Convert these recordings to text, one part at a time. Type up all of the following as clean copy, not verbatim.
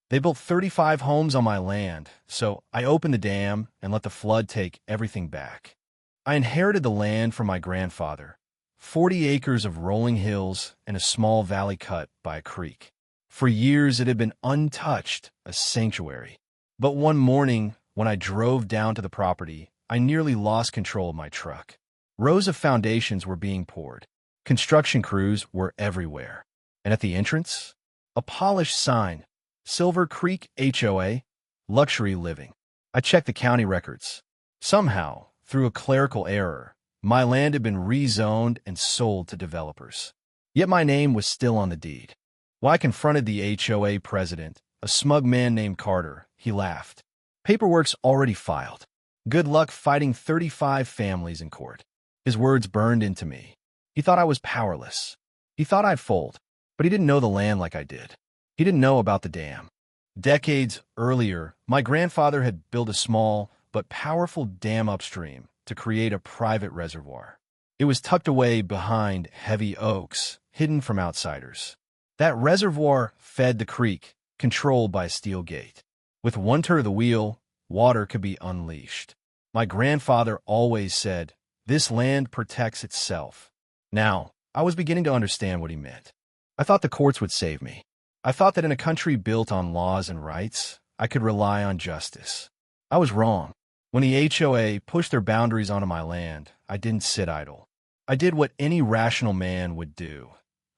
They built 35 homes on my land, so I opened the dam and let the flood take everything back. I inherited the land from my grandfather, 40 acres of rolling hills and a small valley cut by a creek. For years it had been untouched, a sanctuary. But one morning, when I drove down to the property, I nearly lost control of my truck. Rows of foundations were being poured. Construction crews were everywhere. And at the entrance, a polished sign, Silver Creek HOA, Luxury Living. I checked the county records. Somehow, through a clerical error, my land had been rezoned and sold to developers. Yet my name was still on the deed. When I confronted the HOA president, a smug man named Carter, he laughed. Paperwork's already filed. Good luck fighting 35 families in court. His words burned into me. He thought I was powerless. He thought I'd fold, but he didn't know the land like I did. He didn't know about the dam. Decades earlier, my grandfather had built a small but powerful dam upstream to create a private reservoir. It was tucked away behind heavy oaks, hidden from outsiders. That reservoir fed the creek, controlled by a steel gate. With one turn of the wheel, water could be unleashed. My grandfather always said, "This land protects itself." Now, I was beginning to understand what he meant. I thought the courts would save me. I thought that in a country built on laws and rights, I could rely on justice. I was wrong. When the HOA pushed their boundaries onto my land, I didn't sit idle. I did what any rational man would do.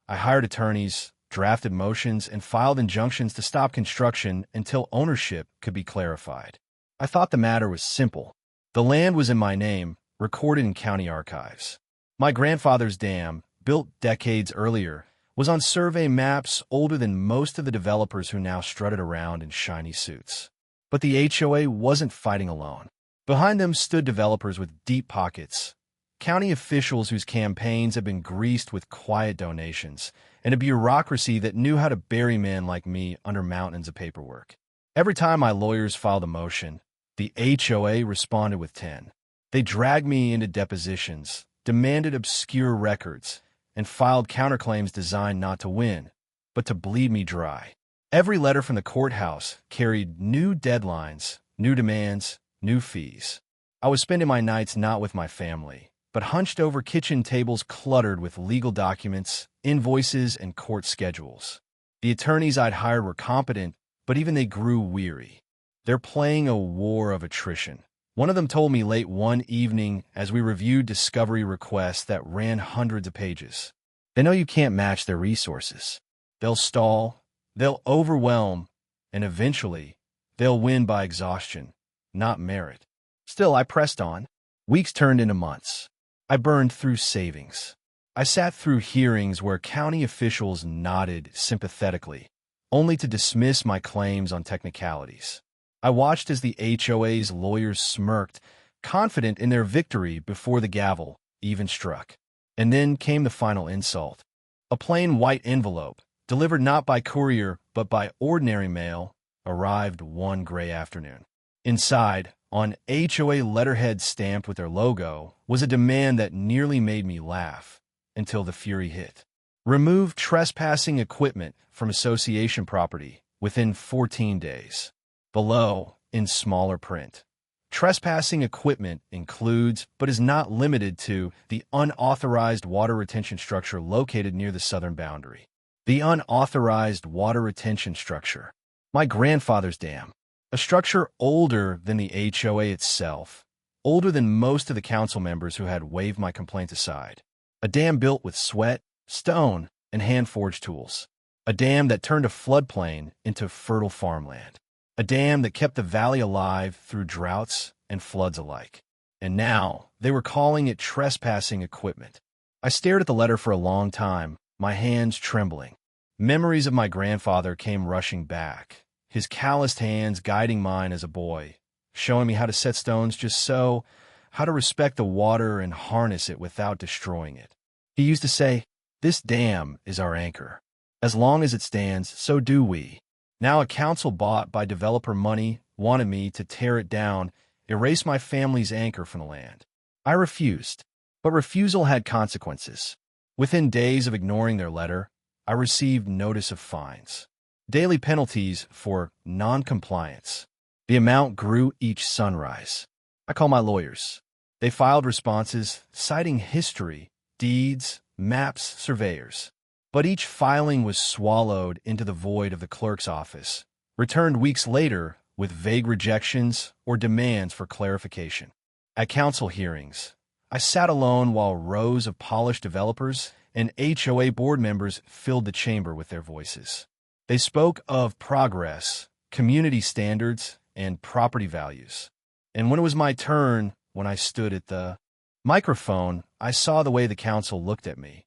I hired attorneys, drafted motions, and filed injunctions to stop construction until ownership could be clarified. I thought the matter was simple. The land was in my name, recorded in county archives. My grandfather's dam, built decades earlier, was on survey maps older than most of the developers who now strutted around in shiny suits. But the HOA wasn't fighting alone. Behind them stood developers with deep pockets, county officials whose campaigns had been greased with quiet donations, and a bureaucracy that knew how to bury men like me under mountains of paperwork. Every time my lawyers filed a motion, the HOA responded with 10. They dragged me into depositions, demanded obscure records, and filed counterclaims designed not to win, but to bleed me dry. Every letter from the courthouse carried new deadlines, new demands, new fees. I was spending my nights not with my family, but hunched over kitchen tables cluttered with legal documents, invoices, and court schedules. The attorneys I'd hired were competent, but even they grew weary. They're playing a war of attrition. One of them told me late one evening as we reviewed discovery requests that ran hundreds of pages. They know you can't match their resources. They'll stall, they'll overwhelm, and eventually, they'll win by exhaustion, not merit. Still, I pressed on. Weeks turned into months. I burned through savings. I sat through hearings where county officials nodded sympathetically, only to dismiss my claims on technicalities. I watched as the HOA's lawyers smirked, confident in their victory before the gavel even struck. And then came the final insult. A plain white envelope, delivered not by courier but by ordinary mail, arrived one gray afternoon. Inside, on HOA letterhead stamped with their logo, was a demand that nearly made me laugh, until the fury hit. Remove trespassing equipment from association property within 14 days. Below, in smaller print, trespassing equipment includes, but is not limited to, the unauthorized water retention structure located near the southern boundary. The unauthorized water retention structure. My grandfather's dam. A structure older than the HOA itself, older than most of the council members who had waved my complaints aside. A dam built with sweat, stone, and hand-forged tools. A dam that turned a floodplain into fertile farmland. A dam that kept the valley alive through droughts and floods alike. And now, they were calling it trespassing equipment. I stared at the letter for a long time, my hands trembling. Memories of my grandfather came rushing back, his calloused hands guiding mine as a boy, showing me how to set stones just so, how to respect the water and harness it without destroying it. He used to say, "This dam is our anchor. As long as it stands, so do we." Now a council bought by developer money wanted me to tear it down, erase my family's anchor from the land. I refused, but refusal had consequences. Within days of ignoring their letter, I received notice of fines. daily penalties for non-compliance. The amount grew each sunrise. I called my lawyers. They filed responses citing history, deeds, maps, surveyors. But each filing was swallowed into the void of the clerk's office, returned weeks later with vague rejections or demands for clarification. At council hearings, I sat alone while rows of polished developers and HOA board members filled the chamber with their voices. They spoke of progress, community standards, and property values. And when it was my turn, when I stood at the microphone, I saw the way the council looked at me,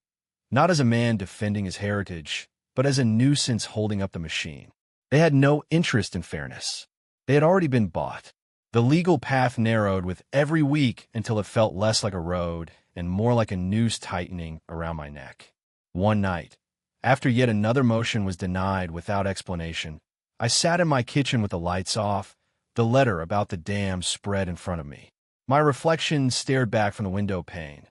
not as a man defending his heritage, but as a nuisance holding up the machine. They had no interest in fairness. They had already been bought. The legal path narrowed with every week until it felt less like a road and more like a noose tightening around my neck. One night, after yet another motion was denied without explanation, I sat in my kitchen with the lights off, the letter about the dam spread in front of me. My reflection stared back from the window pane,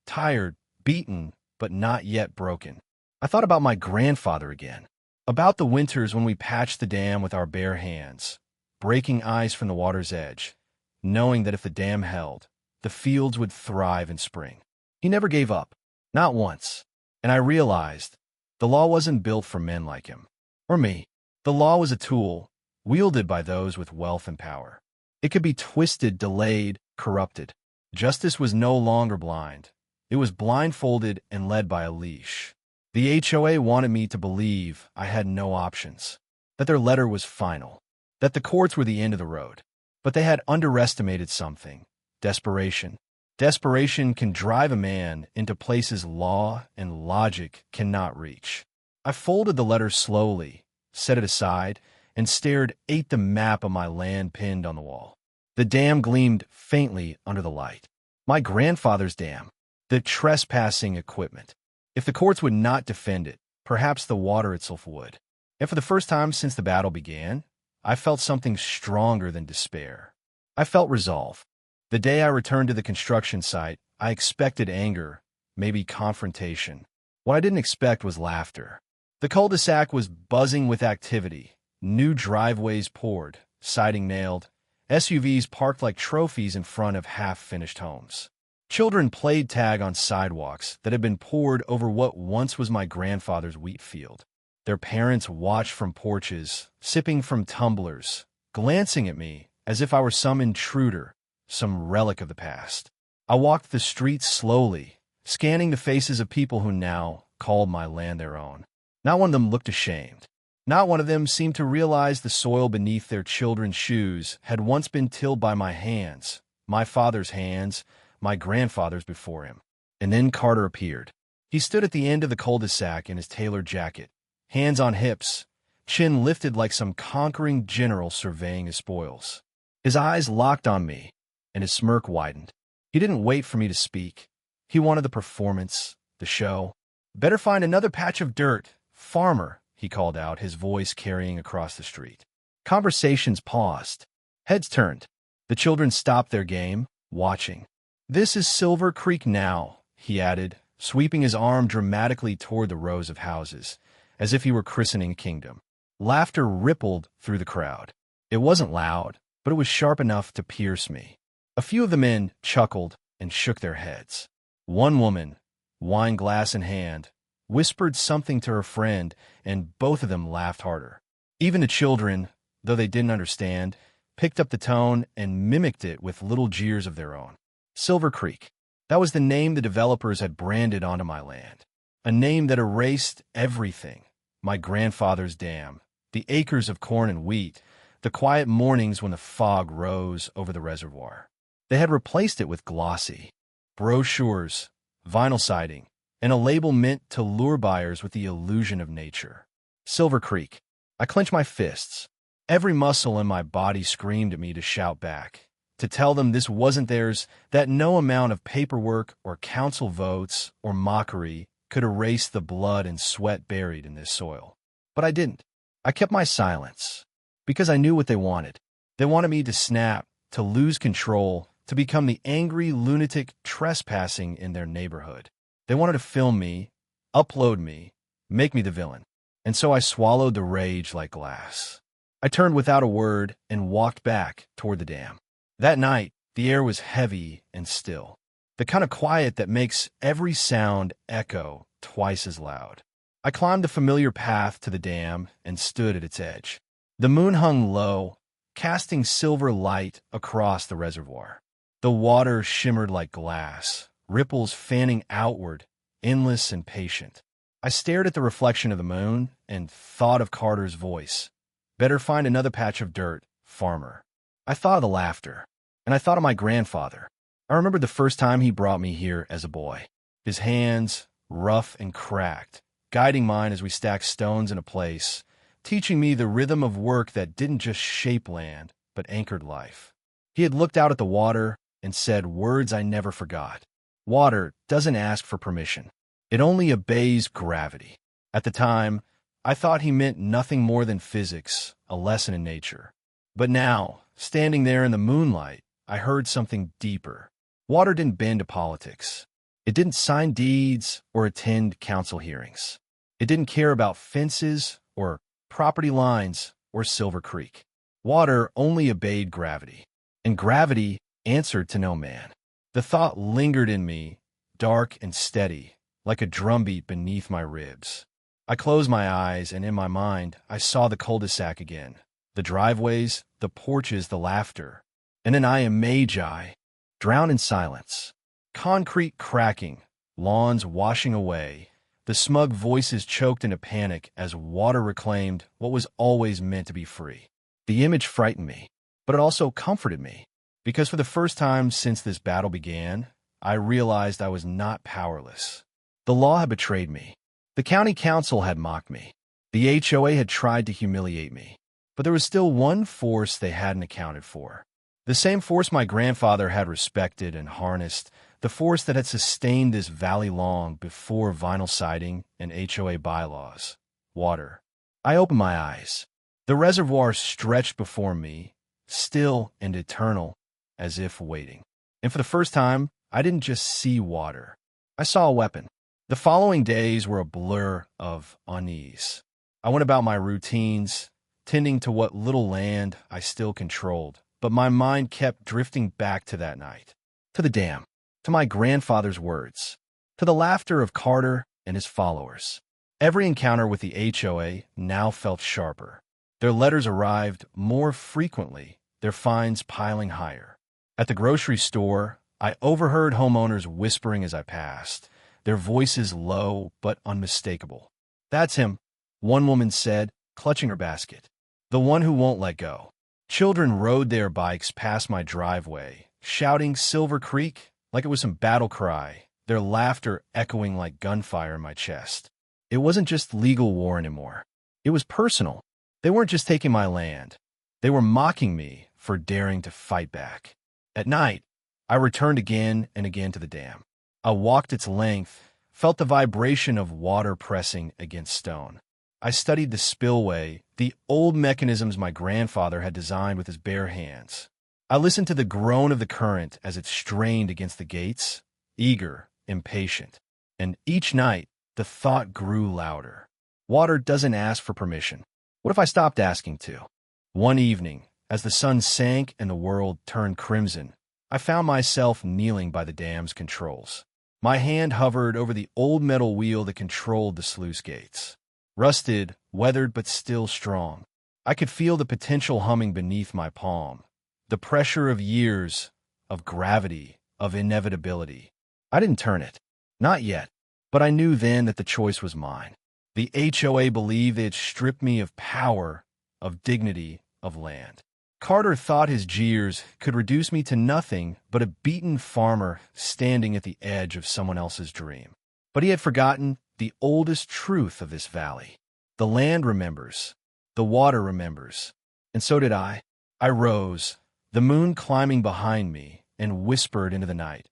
tired, beaten, but not yet broken. I thought about my grandfather again, about the winters when we patched the dam with our bare hands, breaking ice from the water's edge, knowing that if the dam held, the fields would thrive in spring. He never gave up, not once. And I realized the law wasn't built for men like him, or me. The law was a tool, wielded by those with wealth and power. It could be twisted, delayed, corrupted. Justice was no longer blind. It was blindfolded and led by a leash. The HOA wanted me to believe I had no options, that their letter was final, that the courts were the end of the road. But they had underestimated something: desperation. Desperation can drive a man into places law and logic cannot reach. I folded the letter slowly, set it aside, and stared at the map of my land pinned on the wall. The dam gleamed faintly under the light. My grandfather's dam, the trespassing equipment. If the courts would not defend it, perhaps the water itself would. And for the first time since the battle began, I felt something stronger than despair. I felt resolve. The day I returned to the construction site, I expected anger, maybe confrontation. What I didn't expect was laughter. The cul-de-sac was buzzing with activity. New driveways poured, siding nailed, SUVs parked like trophies in front of half-finished homes. Children played tag on sidewalks that had been poured over what once was my grandfather's wheat field. Their parents watched from porches, sipping from tumblers, glancing at me as if I were some intruder, some relic of the past. I walked the streets slowly, scanning the faces of people who now called my land their own. Not one of them looked ashamed. Not one of them seemed to realize the soil beneath their children's shoes had once been tilled by my hands, my father's hands, my grandfather's before him. And then Carter appeared. He stood at the end of the cul-de-sac in his tailored jacket, hands on hips, chin lifted like some conquering general surveying his spoils. His eyes locked on me, and his smirk widened. He didn't wait for me to speak. He wanted the performance, the show. "Better find another patch of dirt, farmer," he called out, his voice carrying across the street. Conversations paused. Heads turned. The children stopped their game, watching. "This is Silver Creek now," he added, sweeping his arm dramatically toward the rows of houses, as if he were christening a kingdom. Laughter rippled through the crowd. It wasn't loud, but it was sharp enough to pierce me. A few of the men chuckled and shook their heads. One woman, wine glass in hand, whispered something to her friend, and both of them laughed harder. Even the children, though they didn't understand, picked up the tone and mimicked it with little jeers of their own. Silver Creek. That was the name the developers had branded onto my land. A name that erased everything. My grandfather's dam, the acres of corn and wheat, the quiet mornings when the fog rose over the reservoir. They had replaced it with glossy brochures, vinyl siding, and a label meant to lure buyers with the illusion of nature. Silver Creek. I clenched my fists. Every muscle in my body screamed at me to shout back, to tell them this wasn't theirs, that no amount of paperwork or council votes or mockery could erase the blood and sweat buried in this soil. But I didn't. I kept my silence, because I knew what they wanted. They wanted me to snap, to lose control, to become the angry lunatic trespassing in their neighborhood. They wanted to film me, upload me, make me the villain. and so I swallowed the rage like glass. I turned without a word and walked back toward the dam. That night, the air was heavy and still, the kind of quiet that makes every sound echo twice as loud. I climbed the familiar path to the dam and stood at its edge. The moon hung low, casting silver light across the reservoir. The water shimmered like glass, ripples fanning outward, endless and patient. I stared at the reflection of the moon and thought of Carter's voice. Better find another patch of dirt, farmer. I thought of the laughter, and I thought of my grandfather. I remembered the first time he brought me here as a boy. His hands, rough and cracked, guiding mine as we stacked stones in a place, teaching me the rhythm of work that didn't just shape land, but anchored life. He had looked out at the water and said words I never forgot. Water doesn't ask for permission. It only obeys gravity. At the time, I thought he meant nothing more than physics, a lesson in nature. But now, standing there in the moonlight, I heard something deeper. Water didn't bend to politics. It didn't sign deeds or attend council hearings. It didn't care about fences or property lines or Silver Creek. Water only obeyed gravity, and gravity answered to no man. The thought lingered in me, dark and steady, like a drumbeat beneath my ribs. I closed my eyes, and in my mind, I saw the cul-de-sac again, the driveways, the porches, the laughter. And then I am Magi, drowned in silence. Concrete cracking, lawns washing away, the smug voices choked in a panic as water reclaimed what was always meant to be free. The image frightened me, but it also comforted me, because for the first time since this battle began, I realized I was not powerless. The law had betrayed me. The county council had mocked me. The HOA had tried to humiliate me. But there was still one force they hadn't accounted for. The same force my grandfather had respected and harnessed, the force that had sustained this valley long before vinyl siding and HOA bylaws. Water. I opened my eyes. The reservoir stretched before me, still and eternal, as if waiting. And for the first time, I didn't just see water. I saw a weapon. The following days were a blur of unease. I went about my routines, tending to what little land I still controlled, but my mind kept drifting back to that night, to the dam, to my grandfather's words, to the laughter of Carter and his followers. Every encounter with the HOA now felt sharper. Their letters arrived more frequently, their fines piling higher. At the grocery store, I overheard homeowners whispering as I passed, their voices low but unmistakable. "That's him," one woman said, clutching her basket. "The one who won't let go." Children rode their bikes past my driveway, shouting Silver Creek like it was some battle cry, their laughter echoing like gunfire in my chest. It wasn't just legal war anymore. It was personal. They weren't just taking my land. They were mocking me for daring to fight back. At night, I returned again and again to the dam. I walked its length, felt the vibration of water pressing against stone. I studied the spillway, the old mechanisms my grandfather had designed with his bare hands. I listened to the groan of the current as it strained against the gates, eager, impatient. And each night, the thought grew louder. Water doesn't ask for permission. What if I stopped asking to? One evening, as the sun sank and the world turned crimson, I found myself kneeling by the dam's controls. My hand hovered over the old metal wheel that controlled the sluice gates. Rusted, weathered, but still strong. I could feel the potential humming beneath my palm, the pressure of years, of gravity, of inevitability. I didn't turn it. Not yet. But I knew then that the choice was mine. The HOA believed they had stripped me of power, of dignity, of land. Carter thought his jeers could reduce me to nothing but a beaten farmer standing at the edge of someone else's dream. But he had forgotten the oldest truth of this valley. The land remembers. The water remembers. And so did I. I rose, the moon climbing behind me, and whispered into the night.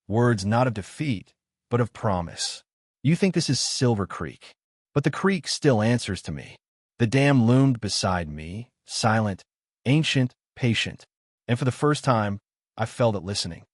Words not of defeat, but of promise. You think this is Silver Creek, but the creek still answers to me. The dam loomed beside me, silent, ancient, patient, and for the first time, I felt it listening.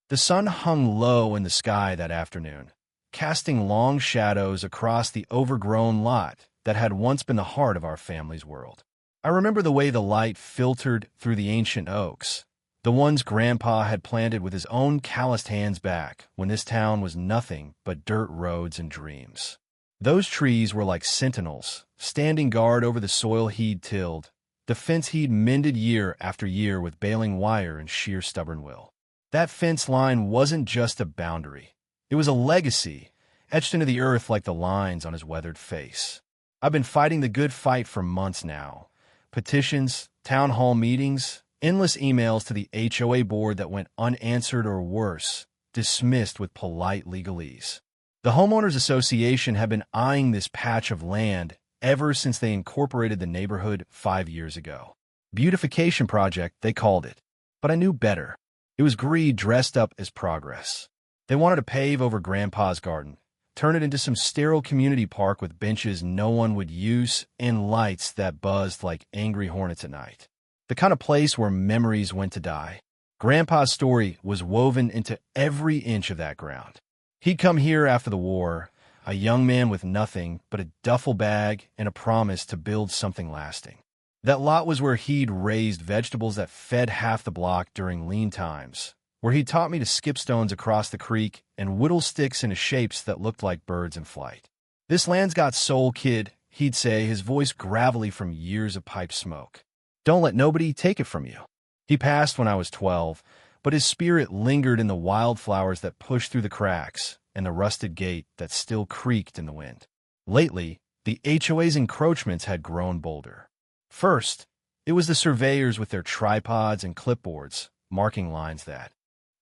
The sun hung low in the sky that afternoon, casting long shadows across the overgrown lot that had once been the heart of our family's world. I remember the way the light filtered through the ancient oaks, the ones Grandpa had planted with his own calloused hands back when this town was nothing but dirt roads and dreams. Those trees were like sentinels, standing guard over the soil he'd tilled, the fence he'd mended year after year with baling wire and sheer stubborn will. That fence line wasn't just a boundary. It was a legacy, etched into the earth like the lines on his weathered face. I've been fighting the good fight for months now. Petitions, town hall meetings, endless emails to the HOA board that went unanswered or worse, dismissed with polite legalese. The Homeowners Association had been eyeing this patch of land ever since they incorporated the neighborhood 5 years ago. Beautification project, they called it. But I knew better. It was greed dressed up as progress. They wanted to pave over Grandpa's garden, turn it into some sterile community park with benches no one would use and lights that buzzed like angry hornets at night. The kind of place where memories went to die. Grandpa's story was woven into every inch of that ground. He'd come here after the war, a young man with nothing but a duffel bag and a promise to build something lasting. That lot was where he'd raised vegetables that fed half the block during lean times, where he taught me to skip stones across the creek and whittle sticks into shapes that looked like birds in flight. "This land's got soul, kid," he'd say, his voice gravelly from years of pipe smoke. "Don't let nobody take it from you." He passed when I was 12, but his spirit lingered in the wildflowers that pushed through the cracks and the rusted gate that still creaked in the wind. Lately, the HOA's encroachments had grown bolder. First, it was the surveyors with their tripods and clipboards, marking lines that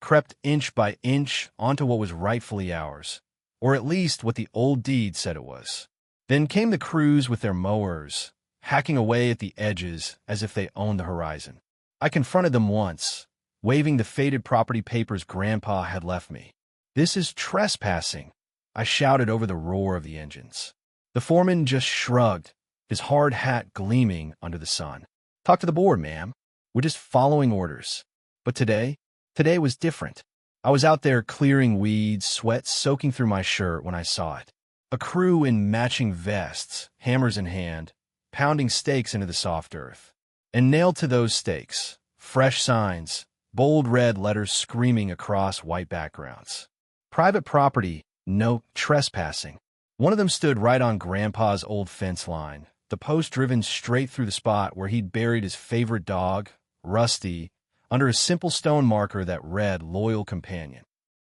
crept inch by inch onto what was rightfully ours, or at least what the old deed said it was. Then came the crews with their mowers, hacking away at the edges as if they owned the horizon. I confronted them once, waving the faded property papers Grandpa had left me. "This is trespassing," I shouted over the roar of the engines. The foreman just shrugged, his hard hat gleaming under the sun. "Talk to the board, ma'am. We're just following orders." But today was different. I was out there clearing weeds, sweat soaking through my shirt when I saw it. A crew in matching vests, hammers in hand, pounding stakes into the soft earth. And nailed to those stakes, fresh signs, bold red letters screaming across white backgrounds. "Private property, no trespassing." One of them stood right on Grandpa's old fence line, the post driven straight through the spot where he'd buried his favorite dog, Rusty, under a simple stone marker that read "Loyal Companion."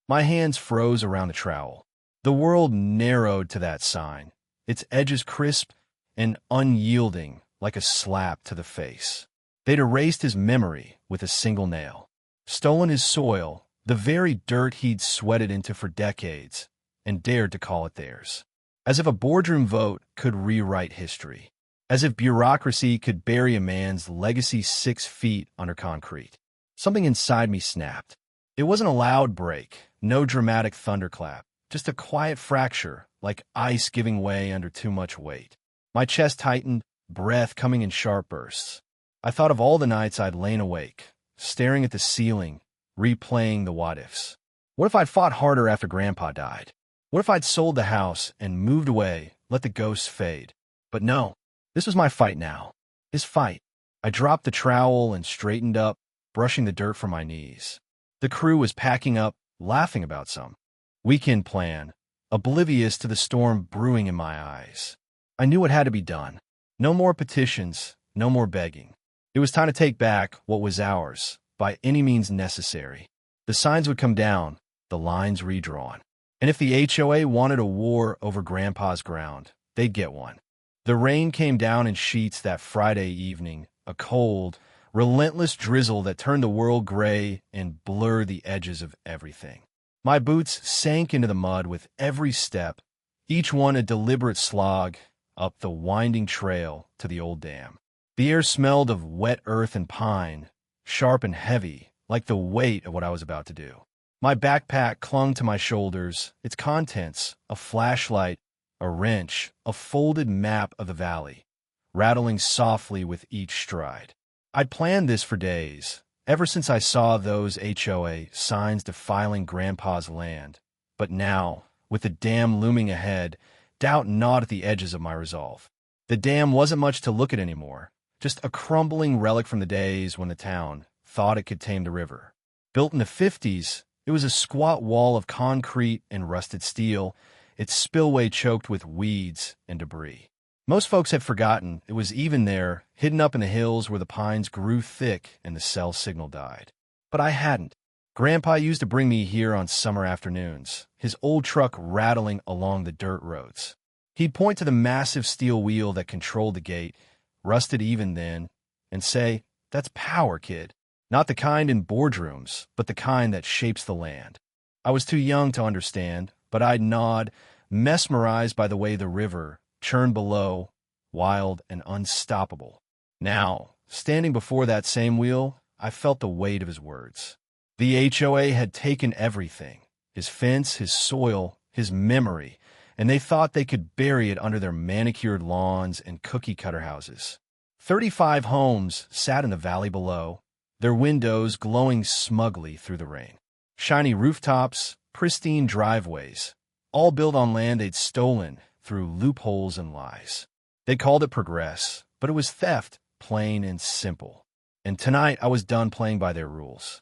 My hands froze around the trowel. The world narrowed to that sign, its edges crisp and unyielding like a slap to the face. They'd erased his memory with a single nail, stolen his soil, the very dirt he'd sweated into for decades, and dared to call it theirs. As if a boardroom vote could rewrite history. As if bureaucracy could bury a man's legacy 6 feet under concrete. Something inside me snapped. It wasn't a loud break, no dramatic thunderclap, just a quiet fracture, like ice giving way under too much weight. My chest tightened, breath coming in sharp bursts. I thought of all the nights I'd lain awake, staring at the ceiling, replaying the what-ifs. What if I'd fought harder after Grandpa died? What if I'd sold the house and moved away, let the ghosts fade? But no, this was my fight now. His fight. I dropped the trowel and straightened up, brushing the dirt from my knees. The crew was packing up, laughing about some weekend plan, oblivious to the storm brewing in my eyes. I knew what had to be done. No more petitions, no more begging. It was time to take back what was ours, by any means necessary. The signs would come down, the lines redrawn. And if the HOA wanted a war over Grandpa's ground, they'd get one. The rain came down in sheets that Friday evening, a cold, relentless drizzle that turned the world gray and blurred the edges of everything. My boots sank into the mud with every step, each one a deliberate slog up the winding trail to the old dam. The air smelled of wet earth and pine, sharp and heavy, like the weight of what I was about to do. My backpack clung to my shoulders, its contents, a flashlight, a wrench, a folded map of the valley, rattling softly with each stride. I'd planned this for days, ever since I saw those HOA signs defiling Grandpa's land. But now, with the dam looming ahead, doubt gnawed at the edges of my resolve. The dam wasn't much to look at anymore, just a crumbling relic from the days when the town thought it could tame the river. Built in the 50s, it was a squat wall of concrete and rusted steel, its spillway choked with weeds and debris. Most folks had forgotten it was even there, hidden up in the hills where the pines grew thick and the cell signal died. But I hadn't. Grandpa used to bring me here on summer afternoons, his old truck rattling along the dirt roads. He'd point to the massive steel wheel that controlled the gate, rusted even then, and say, "That's power, kid. Not the kind in boardrooms, but the kind that shapes the land." I was too young to understand, but I'd nod, mesmerized by the way the river churned below, wild and unstoppable. Now, standing before that same wheel, I felt the weight of his words. The HOA had taken everything, his fence, his soil, his memory, and they thought they could bury it under their manicured lawns and cookie-cutter houses. 35 homes sat in the valley below, their windows glowing smugly through the rain. Shiny rooftops, pristine driveways, all built on land they'd stolen through loopholes and lies. They called it progress, but it was theft, plain and simple. And tonight I was done playing by their rules.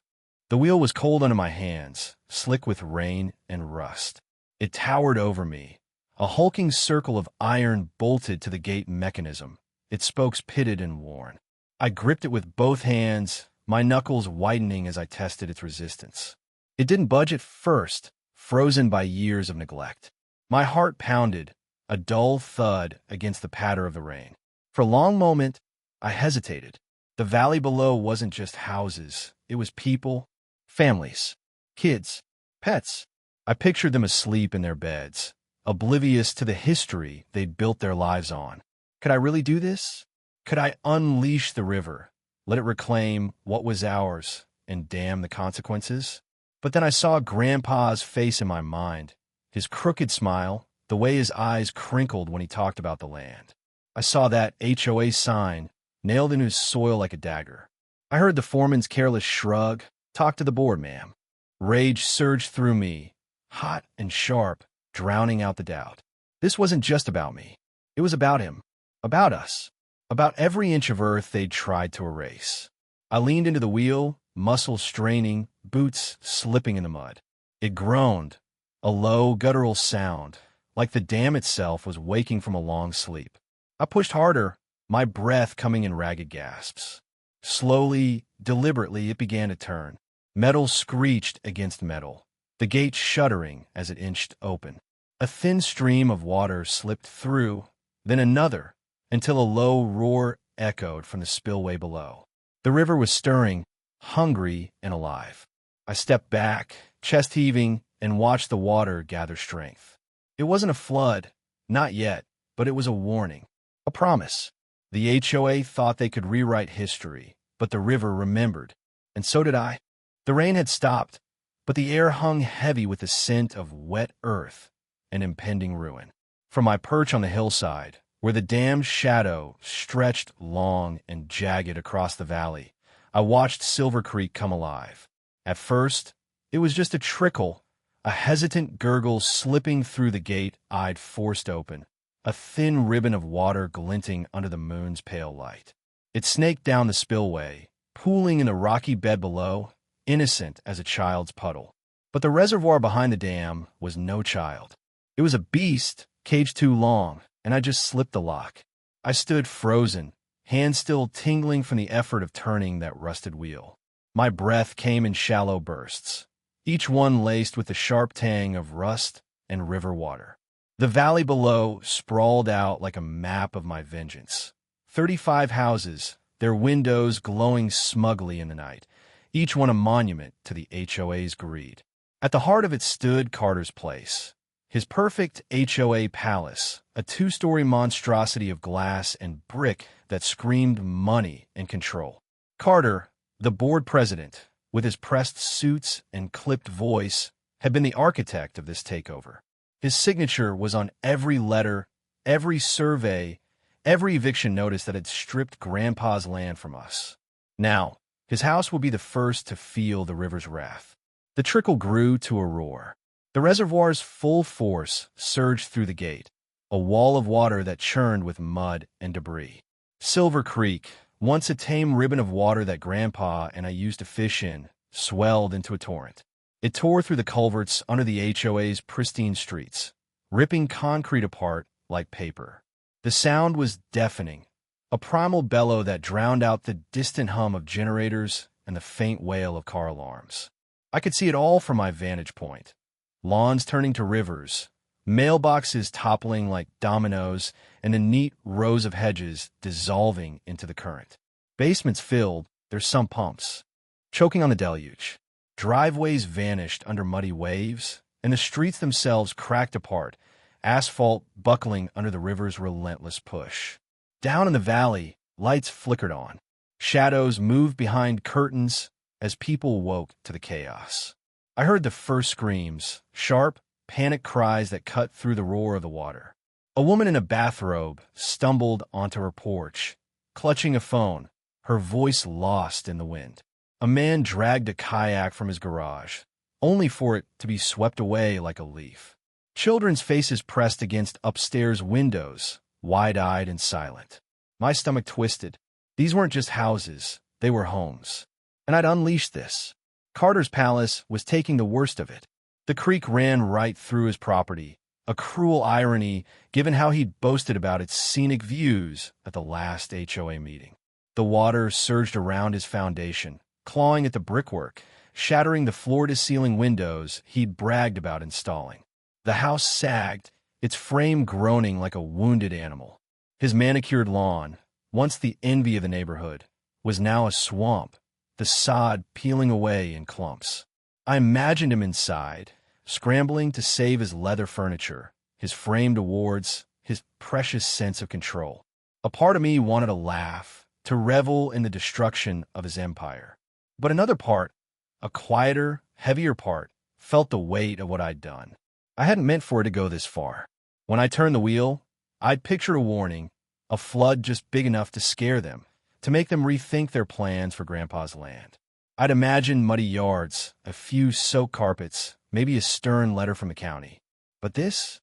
The wheel was cold under my hands, slick with rain and rust. It towered over me, a hulking circle of iron bolted to the gate mechanism, its spokes pitted and worn. I gripped it with both hands, my knuckles widening as I tested its resistance. It didn't budge at first, frozen by years of neglect. My heart pounded, a dull thud against the patter of the rain. For a long moment, I hesitated. The valley below wasn't just houses. It was people, families, kids, pets. I pictured them asleep in their beds, oblivious to the history they'd built their lives on. Could I really do this? Could I unleash the river, let it reclaim what was ours, and damn the consequences? But then I saw Grandpa's face in my mind, his crooked smile, the way his eyes crinkled when he talked about the land. I saw that HOA sign nailed into his soil like a dagger. I heard the foreman's careless shrug, "Talk to the board, ma'am." Rage surged through me, hot and sharp, drowning out the doubt. This wasn't just about me. It was about him, about us, about every inch of earth they'd tried to erase. I leaned into the wheel, muscles straining, boots slipping in the mud. It groaned, a low, guttural sound, like the dam itself was waking from a long sleep. I pushed harder, my breath coming in ragged gasps. Slowly, deliberately, it began to turn. Metal screeched against metal, the gate shuddering as it inched open. A thin stream of water slipped through, then another, until a low roar echoed from the spillway below. The river was stirring, hungry and alive. I stepped back, chest heaving, and watched the water gather strength. It wasn't a flood, not yet, but it was a warning, a promise. The HOA thought they could rewrite history, but the river remembered, and so did I. The rain had stopped, but the air hung heavy with the scent of wet earth and impending ruin. From my perch on the hillside, where the dam's shadow stretched long and jagged across the valley, I watched Silver Creek come alive. At first, it was just a trickle, a hesitant gurgle slipping through the gate I'd forced open, a thin ribbon of water glinting under the moon's pale light. It snaked down the spillway, pooling in the rocky bed below, innocent as a child's puddle. But the reservoir behind the dam was no child. It was a beast, caged too long, and I just slipped the lock. I stood frozen, hands still tingling from the effort of turning that rusted wheel. My breath came in shallow bursts, each one laced with the sharp tang of rust and river water. The valley below sprawled out like a map of my vengeance. 35 houses, their windows glowing smugly in the night, each one a monument to the HOA's greed. At the heart of it stood Carter's place, his perfect HOA palace, a 2-story monstrosity of glass and brick that screamed money and control. Carter, the board president, with his pressed suits and clipped voice, had been the architect of this takeover. His signature was on every letter, every survey, every eviction notice that had stripped Grandpa's land from us. Now, his house would be the first to feel the river's wrath. The trickle grew to a roar. The reservoir's full force surged through the gate, a wall of water that churned with mud and debris. Silver Creek, once a tame ribbon of water that Grandpa and I used to fish in, swelled into a torrent. It tore through the culverts under the HOA's pristine streets, ripping concrete apart like paper. The sound was deafening, a primal bellow that drowned out the distant hum of generators and the faint wail of car alarms. I could see it all from my vantage point. Lawns turning to rivers, mailboxes toppling like dominoes, and the neat rows of hedges dissolving into the current. Basements filled, their sump pumps, choking on the deluge. Driveways vanished under muddy waves, and the streets themselves cracked apart, asphalt buckling under the river's relentless push. Down in the valley, lights flickered on. Shadows moved behind curtains as people woke to the chaos. I heard the first screams, sharp, panic cries that cut through the roar of the water. A woman in a bathrobe stumbled onto her porch, clutching a phone, her voice lost in the wind. A man dragged a kayak from his garage, only for it to be swept away like a leaf. Children's faces pressed against upstairs windows, wide-eyed and silent. My stomach twisted. These weren't just houses, they were homes. And I'd unleashed this. Carter's palace was taking the worst of it. The creek ran right through his property, a cruel irony given how he'd boasted about its scenic views at the last HOA meeting. The water surged around his foundation, clawing at the brickwork, shattering the floor-to-ceiling windows he'd bragged about installing. The house sagged, its frame groaning like a wounded animal. His manicured lawn, once the envy of the neighborhood, was now a swamp, the sod peeling away in clumps. I imagined him inside, scrambling to save his leather furniture, his framed awards, his precious sense of control. A part of me wanted to laugh, to revel in the destruction of his empire. But another part, a quieter, heavier part, felt the weight of what I'd done. I hadn't meant for it to go this far. When I turned the wheel, I'd pictured a warning, a flood just big enough to scare them, to make them rethink their plans for Grandpa's land. I'd imagined muddy yards, a few soaked carpets, maybe a stern letter from the county. But this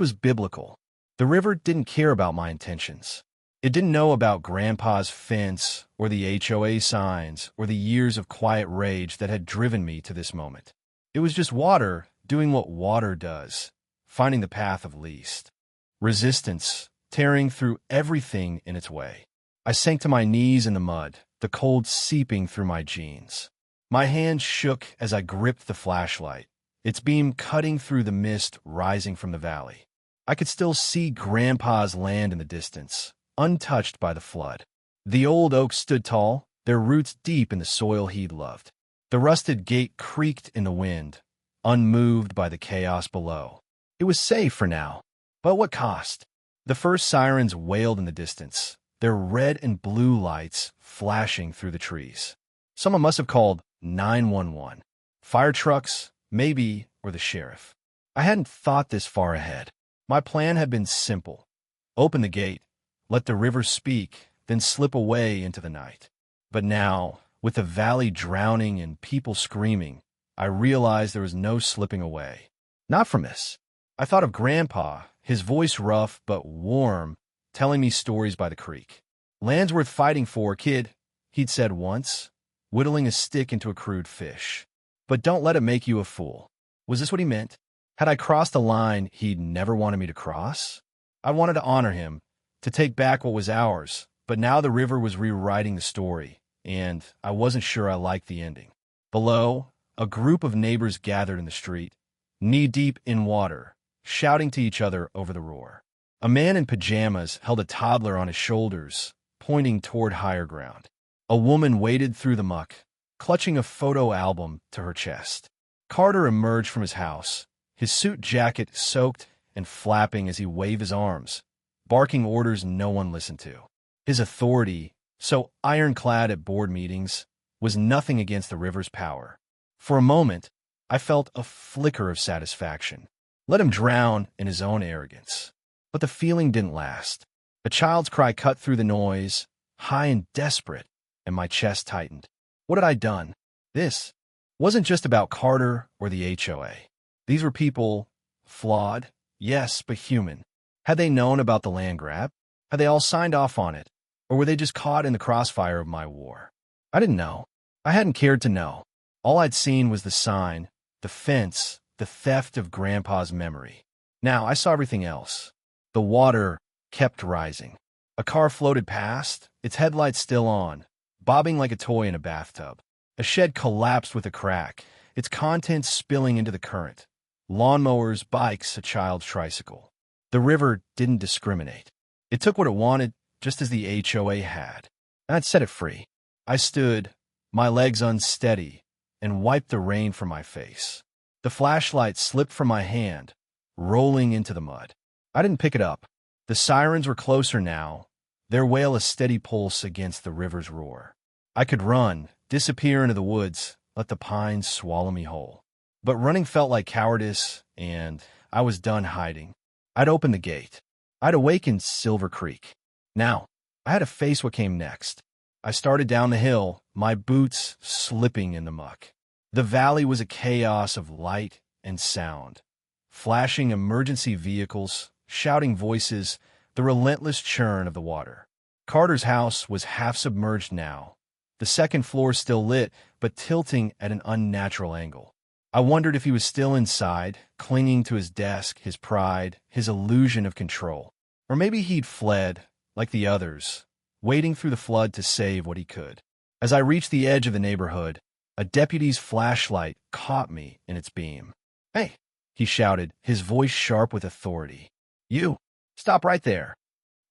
was biblical. The river didn't care about my intentions. It didn't know about Grandpa's fence or the HOA signs or the years of quiet rage that had driven me to this moment. It was just water doing what water does, finding the path of least. Resistance, tearing through everything in its way. I sank to my knees in the mud, the cold seeping through my jeans. My hand shook as I gripped the flashlight, its beam cutting through the mist rising from the valley. I could still see Grandpa's land in the distance, untouched by the flood. The old oaks stood tall, their roots deep in the soil he'd loved. The rusted gate creaked in the wind, unmoved by the chaos below. It was safe for now, but what cost? The first sirens wailed in the distance, their red and blue lights flashing through the trees. Someone must have called 911. Fire trucks, maybe, or the sheriff. I hadn't thought this far ahead. My plan had been simple. Open the gate, let the river speak, then slip away into the night. But now, with the valley drowning and people screaming, I realized there was no slipping away. Not from this. I thought of Grandpa, his voice rough but warm, telling me stories by the creek. Land's worth fighting for, kid, he'd said once, whittling a stick into a crude fish. But don't let it make you a fool. Was this what he meant? Had I crossed a line he'd never wanted me to cross? I wanted to honor him, to take back what was ours, but now the river was rewriting the story, and I wasn't sure I liked the ending. Below, a group of neighbors gathered in the street, knee-deep in water, shouting to each other over the roar. A man in pajamas held a toddler on his shoulders, pointing toward higher ground. A woman waded through the muck, clutching a photo album to her chest. Carter emerged from his house, his suit jacket soaked and flapping as he waved his arms, barking orders no one listened to. His authority, so ironclad at board meetings, was nothing against the river's power. For a moment, I felt a flicker of satisfaction. Let him drown in his own arrogance. But the feeling didn't last. A child's cry cut through the noise, high and desperate, and my chest tightened. What had I done? This wasn't just about Carter or the HOA. These were people, flawed, yes, but human, Had they known about the land grab? Had they all signed off on it? Or were they just caught in the crossfire of my war? I didn't know. I hadn't cared to know. All I'd seen was the sign, the fence, the theft of Grandpa's memory. Now I saw everything else. The water kept rising. A car floated past, its headlights still on, bobbing like a toy in a bathtub. A shed collapsed with a crack, its contents spilling into the current. Lawnmowers, bikes, a child's tricycle. The river didn't discriminate. It took what it wanted, just as the HOA had. I'd set it free. I stood, my legs unsteady, and wiped the rain from my face. The flashlight slipped from my hand, rolling into the mud. I didn't pick it up. The sirens were closer now, their wail a steady pulse against the river's roar. I could run, disappear into the woods, let the pines swallow me whole. But running felt like cowardice, and I was done hiding. I'd opened the gate. I'd awakened Silver Creek. Now, I had to face what came next. I started down the hill, my boots slipping in the muck. The valley was a chaos of light and sound. Flashing emergency vehicles, shouting voices, the relentless churn of the water. Carter's house was half submerged now, the second floor still lit, but tilting at an unnatural angle. I wondered if he was still inside, clinging to his desk, his pride, his illusion of control. Or maybe he'd fled, like the others, wading through the flood to save what he could. As I reached the edge of the neighborhood, a deputy's flashlight caught me in its beam. "Hey," he shouted, his voice sharp with authority. "You, stop right there."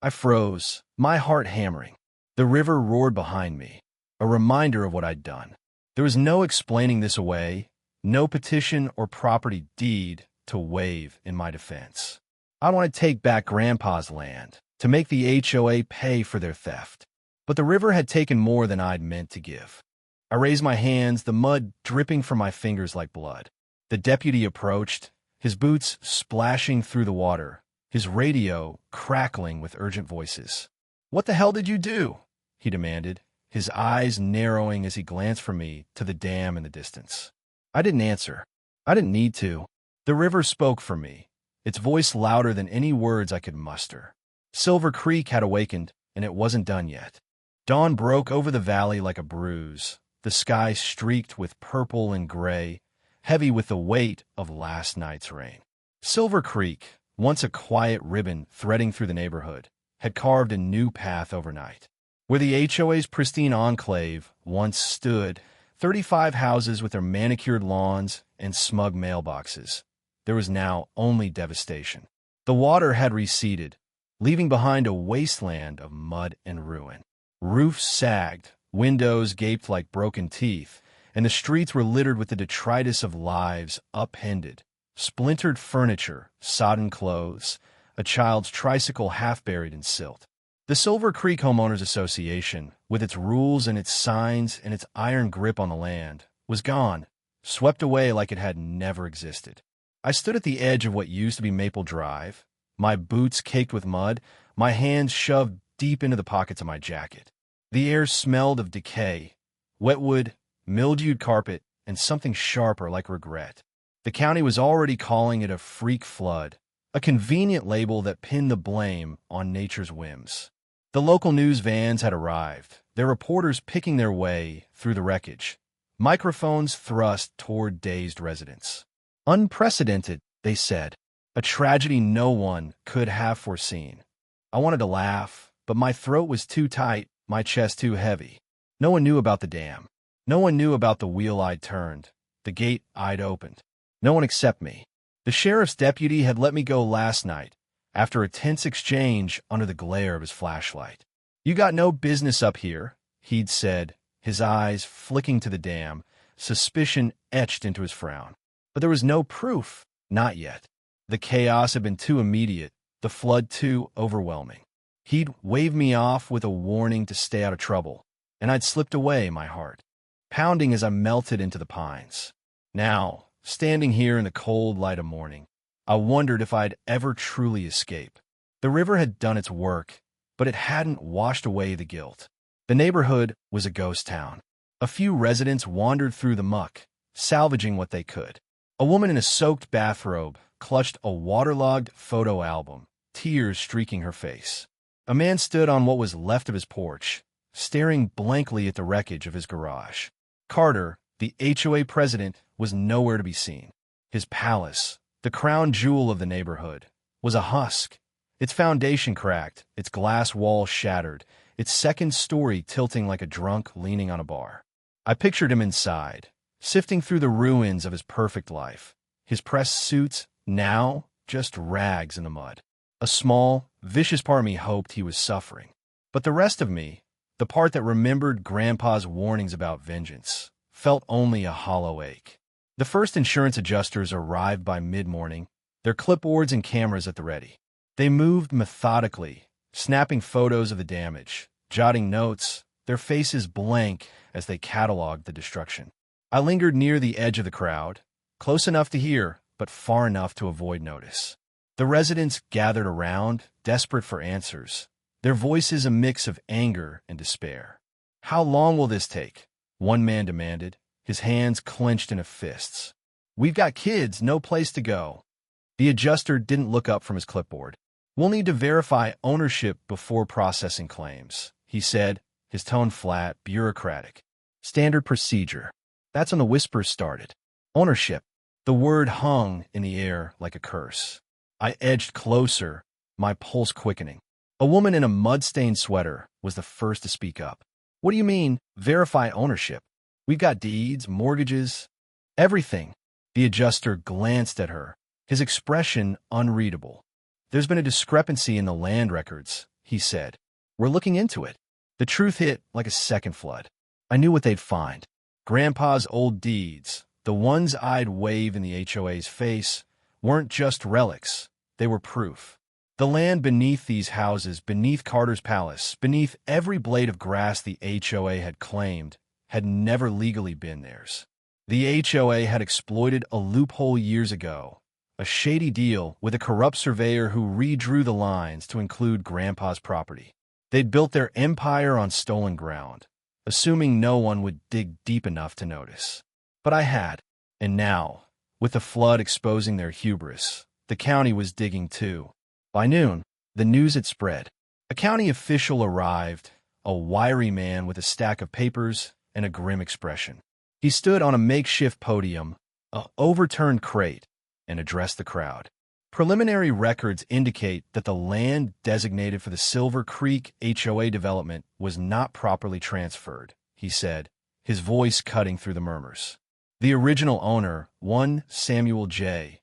I froze, my heart hammering. The river roared behind me, a reminder of what I'd done. There was no explaining this away, no petition or property deed to waive in my defense. I want to take back Grandpa's land, to make the HOA pay for their theft. But the river had taken more than I'd meant to give. I raised my hands, the mud dripping from my fingers like blood. The deputy approached, his boots splashing through the water, his radio crackling with urgent voices. "What the hell did you do?" he demanded, his eyes narrowing as he glanced from me to the dam in the distance. I didn't answer. I didn't need to. The river spoke for me, its voice louder than any words I could muster. Silver Creek had awakened, and it wasn't done yet. Dawn broke over the valley like a bruise, the sky streaked with purple and gray, heavy with the weight of last night's rain. Silver Creek, once a quiet ribbon threading through the neighborhood, had carved a new path overnight. Where the HOA's pristine enclave once stood, 35 houses with their manicured lawns and smug mailboxes, there was now only devastation. The water had receded, leaving behind a wasteland of mud and ruin. Roofs sagged, windows gaped like broken teeth, and the streets were littered with the detritus of lives upended, splintered furniture, sodden clothes, a child's tricycle half buried in silt. The Silver Creek Homeowners Association, with its rules and its signs and its iron grip on the land, was gone, swept away like it had never existed. I stood at the edge of what used to be Maple Drive, my boots caked with mud, my hands shoved deep into the pockets of my jacket. The air smelled of decay, wetwood, mildewed carpet, and something sharper like regret. The county was already calling it a freak flood, a convenient label that pinned the blame on nature's whims. The local news vans had arrived, their reporters picking their way through the wreckage, microphones thrust toward dazed residents. Unprecedented, they said, a tragedy no one could have foreseen. I wanted to laugh, but my throat was too tight, my chest too heavy. No one knew about the dam. No one knew about the wheel I'd turned, the gate I'd opened. No one except me. The sheriff's deputy had let me go last night, after a tense exchange under the glare of his flashlight. "You got no business up here," he'd said, his eyes flicking to the dam, suspicion etched into his frown. But there was no proof, not yet. The chaos had been too immediate, the flood too overwhelming. He'd waved me off with a warning to stay out of trouble, and I'd slipped away, my heart pounding as I melted into the pines. Now, standing here in the cold light of morning, I wondered if I'd ever truly escape. The river had done its work, but it hadn't washed away the guilt. The neighborhood was a ghost town. A few residents wandered through the muck, salvaging what they could. A woman in a soaked bathrobe clutched a waterlogged photo album, tears streaking her face. A man stood on what was left of his porch, staring blankly at the wreckage of his garage. Carter, the HOA president, was nowhere to be seen. His palace, the crown jewel of the neighborhood, was a husk. Its foundation cracked, its glass wall shattered, its second story tilting like a drunk leaning on a bar. I pictured him inside, sifting through the ruins of his perfect life. His pressed suits, now just rags in the mud. A small, vicious part of me hoped he was suffering. But the rest of me, the part that remembered Grandpa's warnings about vengeance, felt only a hollow ache. The first insurance adjusters arrived by mid-morning, their clipboards and cameras at the ready. They moved methodically, snapping photos of the damage, jotting notes, their faces blank as they cataloged the destruction. I lingered near the edge of the crowd, close enough to hear, but far enough to avoid notice. The residents gathered around, desperate for answers, their voices a mix of anger and despair. "How long will this take?" one man demanded, his hands clenched into fists. "We've got kids, no place to go." The adjuster didn't look up from his clipboard. "We'll need to verify ownership before processing claims," he said, his tone flat, bureaucratic. "Standard procedure." That's when the whispers started. Ownership. The word hung in the air like a curse. I edged closer, my pulse quickening. A woman in a mud-stained sweater was the first to speak up. "What do you mean, verify ownership? We've got deeds, mortgages, everything." The adjuster glanced at her, his expression unreadable. "There's been a discrepancy in the land records," he said. "We're looking into it." The truth hit like a second flood. I knew what they'd find. Grandpa's old deeds, the ones I'd wave in the HOA's face, weren't just relics, they were proof. The land beneath these houses, beneath Carter's palace, beneath every blade of grass the HOA had claimed, had never legally been theirs. The HOA had exploited a loophole years ago, a shady deal with a corrupt surveyor who redrew the lines to include Grandpa's property. They'd built their empire on stolen ground, assuming no one would dig deep enough to notice. But I had, and now, with the flood exposing their hubris, the county was digging too. By noon, the news had spread. A county official arrived, a wiry man with a stack of papers and a grim expression. He stood on a makeshift podium, an overturned crate, and addressed the crowd. "Preliminary records indicate that the land designated for the Silver Creek HOA development was not properly transferred," he said, his voice cutting through the murmurs. "The original owner, one Samuel J.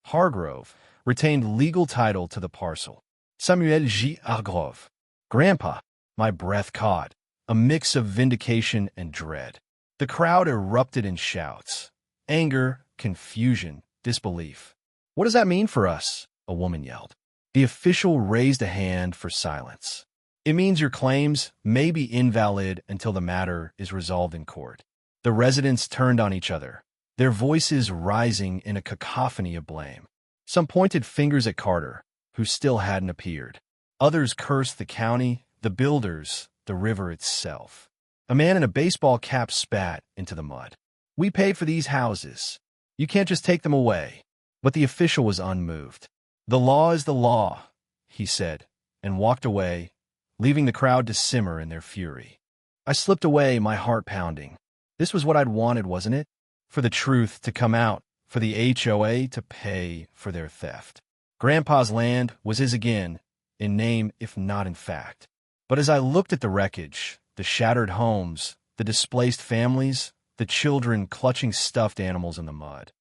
Hargrove, retained legal title to the parcel." Samuel G. Hargrove. "Grandpa." My breath caught, a mix of vindication and dread. The crowd erupted in shouts. Anger, confusion, disbelief. "What does that mean for us?" a woman yelled. The official raised a hand for silence. "It means your claims may be invalid until the matter is resolved in court." The residents turned on each other, their voices rising in a cacophony of blame. Some pointed fingers at Carter, who still hadn't appeared. Others cursed the county, the builders, the river itself. A man in a baseball cap spat into the mud. "We paid for these houses. You can't just take them away." But the official was unmoved. "The law is the law," he said, and walked away, leaving the crowd to simmer in their fury. I slipped away, my heart pounding. This was what I'd wanted, wasn't it? For the truth to come out, for the HOA to pay for their theft. Grandpa's land was his again, in name if not in fact. But as I looked at the wreckage, the shattered homes, the displaced families, the children clutching stuffed animals in the mud,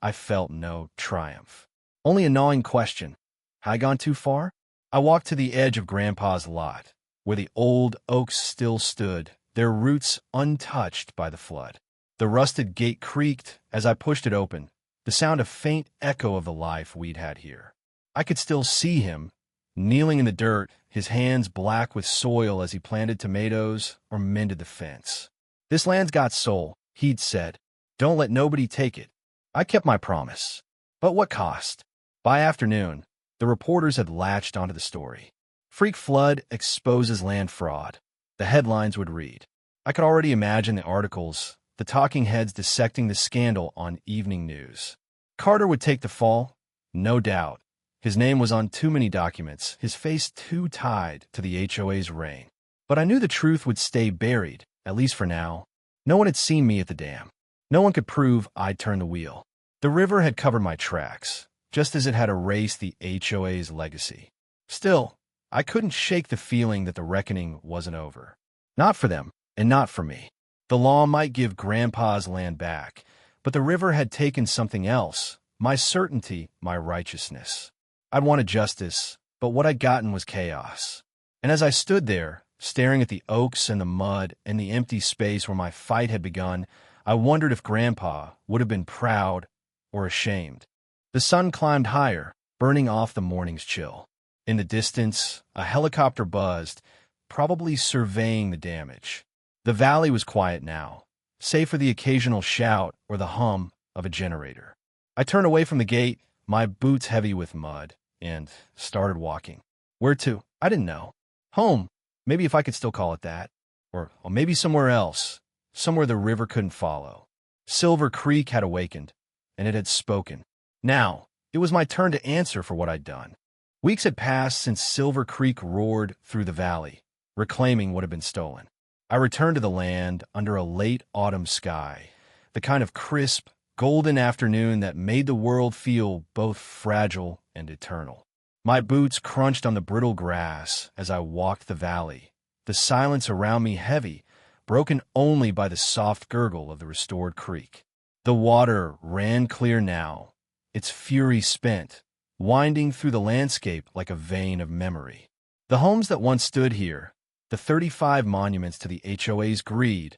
I felt no triumph. Only a gnawing question. Had I gone too far? I walked to the edge of Grandpa's lot, where the old oaks still stood, their roots untouched by the flood. The rusted gate creaked as I pushed it open, the sound a faint echo of the life we'd had here. I could still see him, kneeling in the dirt, his hands black with soil as he planted tomatoes or mended the fence. "This land's got soul," he'd said. "Don't let nobody take it." I kept my promise. But what cost? By afternoon, the reporters had latched onto the story. "Freak flood exposes land fraud," the headlines would read. I could already imagine the articles, the talking heads dissecting the scandal on evening news. Carter would take the fall, no doubt, His name was on too many documents, his face too tied to the HOA's reign. But I knew the truth would stay buried, at least for now. No one had seen me at the dam. No one could prove I'd turned the wheel. The river had covered my tracks, just as it had erased the HOA's legacy. Still, I couldn't shake the feeling that the reckoning wasn't over. Not for them, and not for me. The law might give Grandpa's land back, but the river had taken something else, my certainty, my righteousness. I'd wanted justice, but what I'd gotten was chaos. And as I stood there, staring at the oaks and the mud and the empty space where my fight had begun, I wondered if Grandpa would have been proud or ashamed. The sun climbed higher, burning off the morning's chill. In the distance, a helicopter buzzed, probably surveying the damage. The valley was quiet now, save for the occasional shout or the hum of a generator. I turned away from the gate, my boots heavy with mud, and started walking. Where to? I didn't know. Home, maybe, if I could still call it that. Or maybe somewhere else, somewhere the river couldn't follow. Silver Creek had awakened, and it had spoken. Now, it was my turn to answer for what I'd done. Weeks had passed since Silver Creek roared through the valley, reclaiming what had been stolen. I returned to the land under a late autumn sky, the kind of crisp, golden afternoon that made the world feel both fragile and eternal. My boots crunched on the brittle grass as I walked the valley, the silence around me heavy, broken only by the soft gurgle of the restored creek. The water ran clear now, its fury spent, winding through the landscape like a vein of memory. The homes that once stood here, the 35 monuments to the HOA's greed,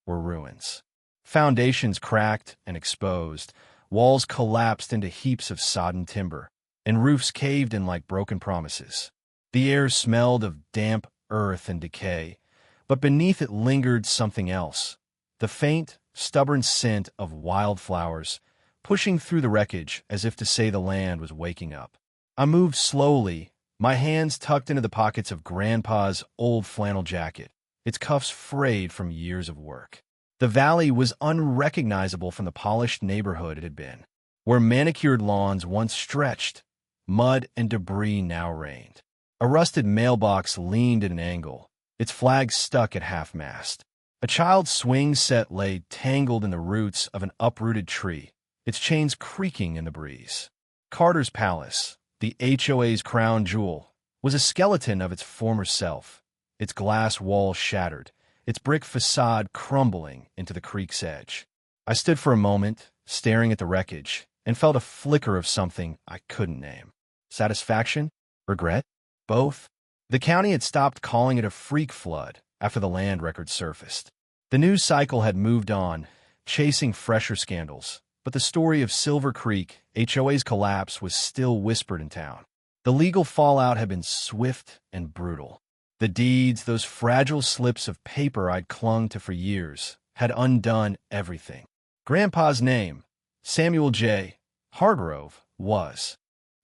were ruins. Foundations cracked and exposed, walls collapsed into heaps of sodden timber, and roofs caved in like broken promises. The air smelled of damp earth and decay, but beneath it lingered something else, the faint, stubborn scent of wildflowers, pushing through the wreckage as if to say the land was waking up. I moved slowly, my hands tucked into the pockets of Grandpa's old flannel jacket, its cuffs frayed from years of work. The valley was unrecognizable from the polished neighborhood it had been. Where manicured lawns once stretched, mud and debris now reigned. A rusted mailbox leaned at an angle, its flag stuck at half-mast. A child's swing set lay tangled in the roots of an uprooted tree, its chains creaking in the breeze. Carter's Palace, the HOA's crown jewel, was a skeleton of its former self, its glass walls shattered, its brick facade crumbling into the creek's edge. I stood for a moment, staring at the wreckage, and felt a flicker of something I couldn't name. Satisfaction? Regret? Both? The county had stopped calling it a freak flood after the land record surfaced. The news cycle had moved on, chasing fresher scandals, but the story of Silver Creek, HOA's collapse, was still whispered in town. The legal fallout had been swift and brutal. The deeds, those fragile slips of paper I'd clung to for years, had undone everything. Grandpa's name, Samuel J. Hargrove, was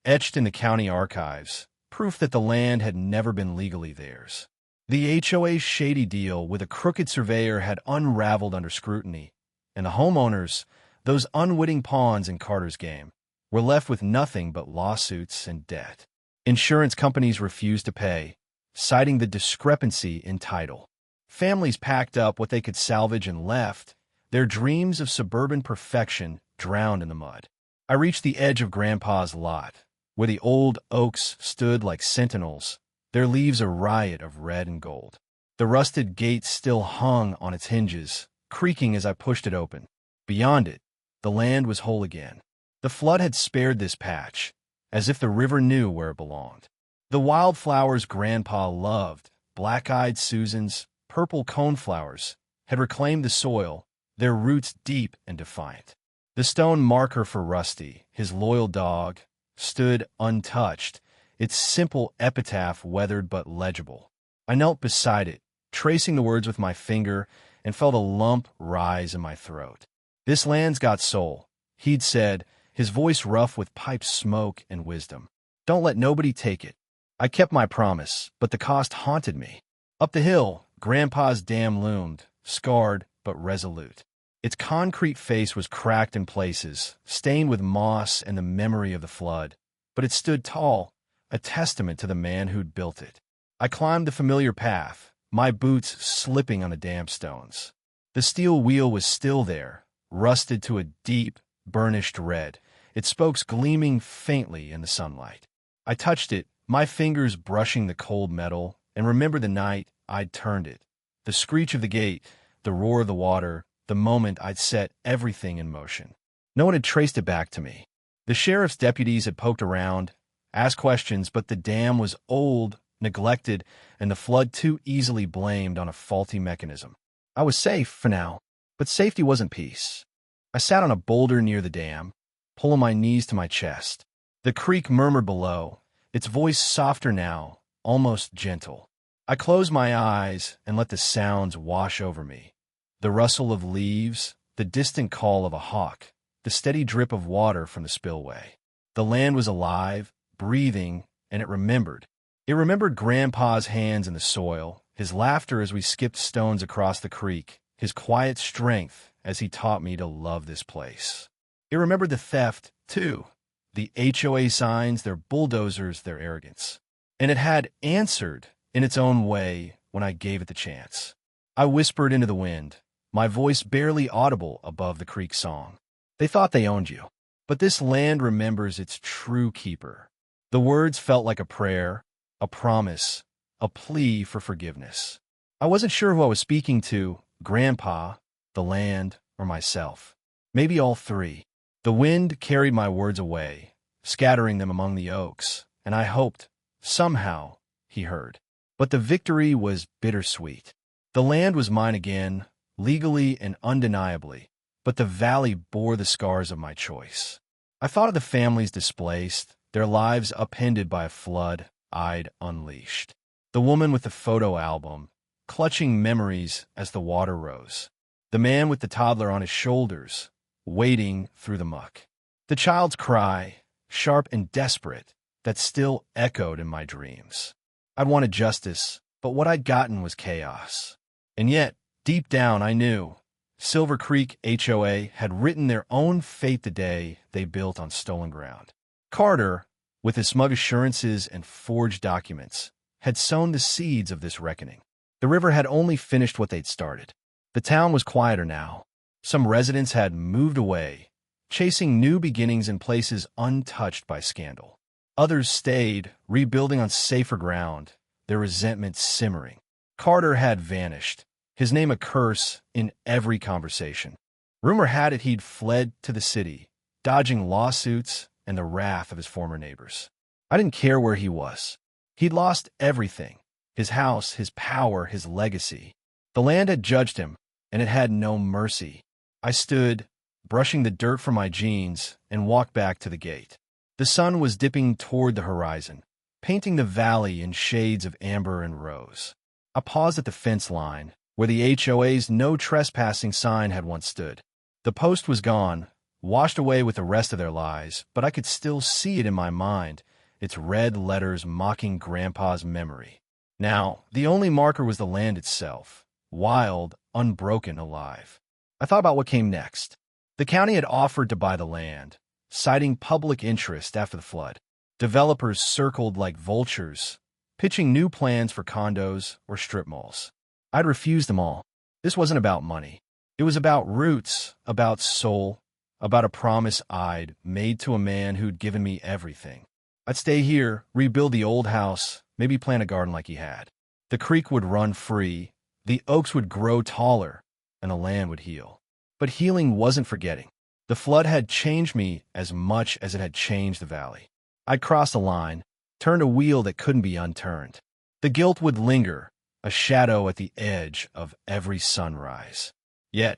etched in the county archives, proof that the land had never been legally theirs. The HOA's shady deal with a crooked surveyor had unraveled under scrutiny, and the homeowners, those unwitting pawns in Carter's game, were left with nothing but lawsuits and debt. Insurance companies refused to pay, citing the discrepancy in title. Families packed up what they could salvage and left, their dreams of suburban perfection drowned in the mud. I reached the edge of Grandpa's lot, where the old oaks stood like sentinels, their leaves a riot of red and gold. The rusted gate still hung on its hinges, creaking as I pushed it open. Beyond it, the land was whole again. The flood had spared this patch, as if the river knew where it belonged. The wildflowers Grandpa loved, black-eyed Susans, purple coneflowers, had reclaimed the soil, their roots deep and defiant. The stone marker for Rusty, his loyal dog, stood untouched, its simple epitaph weathered but legible. I knelt beside it, tracing the words with my finger, and felt a lump rise in my throat. "This land's got soul," he'd said, his voice rough with pipe smoke and wisdom. "Don't let nobody take it." I kept my promise, but the cost haunted me. Up the hill, Grandpa's dam loomed, scarred but resolute. Its concrete face was cracked in places, stained with moss and the memory of the flood, but it stood tall, a testament to the man who'd built it. I climbed the familiar path, my boots slipping on the damp stones. The steel wheel was still there, rusted to a deep, burnished red, its spokes gleaming faintly in the sunlight. I touched it, my fingers brushing the cold metal, and remembered the night I'd turned it. The screech of the gate, the roar of the water, the moment I'd set everything in motion. No one had traced it back to me. The sheriff's deputies had poked around, asked questions, but the dam was old, neglected, and the flood too easily blamed on a faulty mechanism. I was safe for now, but safety wasn't peace. I sat on a boulder near the dam, pulling my knees to my chest. The creek murmured below, its voice softer now, almost gentle. I closed my eyes and let the sounds wash over me. The rustle of leaves, the distant call of a hawk, the steady drip of water from the spillway. The land was alive, breathing, and it remembered. It remembered Grandpa's hands in the soil, his laughter as we skipped stones across the creek, his quiet strength as he taught me to love this place. It remembered the theft, too, the HOA signs, their bulldozers, their arrogance. And it had answered in its own way when I gave it the chance. I whispered into the wind, my voice barely audible above the creek song. They thought they owned you, but this land remembers its true keeper. The words felt like a prayer, a promise, a plea for forgiveness. I wasn't sure who I was speaking to, Grandpa, the land, or myself. Maybe all three. The wind carried my words away, scattering them among the oaks, and I hoped, somehow, he heard. But the victory was bittersweet. The land was mine again, legally and undeniably, but the valley bore the scars of my choice. I thought of the families displaced, their lives upended by a flood I'd unleashed. The woman with the photo album, clutching memories as the water rose. The man with the toddler on his shoulders, wading through the muck. The child's cry, sharp and desperate, that still echoed in my dreams. I'd wanted justice, but what I'd gotten was chaos. And yet, deep down, I knew Silver Creek HOA had written their own fate the day they built on stolen ground. Carter, with his smug assurances and forged documents, had sown the seeds of this reckoning. The river had only finished what they'd started. The town was quieter now. Some residents had moved away, chasing new beginnings in places untouched by scandal. Others stayed, rebuilding on safer ground, their resentment simmering. Carter had vanished, his name a curse in every conversation. Rumor had it he'd fled to the city, dodging lawsuits and the wrath of his former neighbors. I didn't care where he was. He'd lost everything, his house, his power, his legacy. The land had judged him, and it had no mercy. I stood, brushing the dirt from my jeans, and walked back to the gate. The sun was dipping toward the horizon, painting the valley in shades of amber and rose. I paused at the fence line, where the HOA's no trespassing sign had once stood. The post was gone, washed away with the rest of their lies, but I could still see it in my mind, its red letters mocking Grandpa's memory. Now, the only marker was the land itself, wild, unbroken, alive. I thought about what came next. The county had offered to buy the land, citing public interest after the flood. Developers circled like vultures, pitching new plans for condos or strip malls. I'd refused them all. This wasn't about money. It was about roots, about soul, about a promise I'd made to a man who'd given me everything. I'd stay here, rebuild the old house, maybe plant a garden like he had. The creek would run free, the oaks would grow taller, and the land would heal. But healing wasn't forgetting. The flood had changed me as much as it had changed the valley. I'd crossed a line, turned a wheel that couldn't be unturned. The guilt would linger, a shadow at the edge of every sunrise. Yet,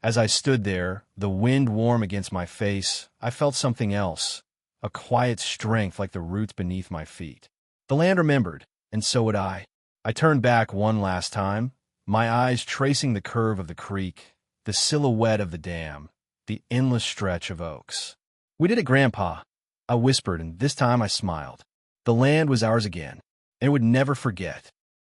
as I stood there, the wind warm against my face, I felt something else, a quiet strength like the roots beneath my feet. The land remembered, and so would I. I turned back one last time, my eyes tracing the curve of the creek, the silhouette of the dam, the endless stretch of oaks. "We did it, Grandpa," I whispered, and this time I smiled. The land was ours again, and it would never forget.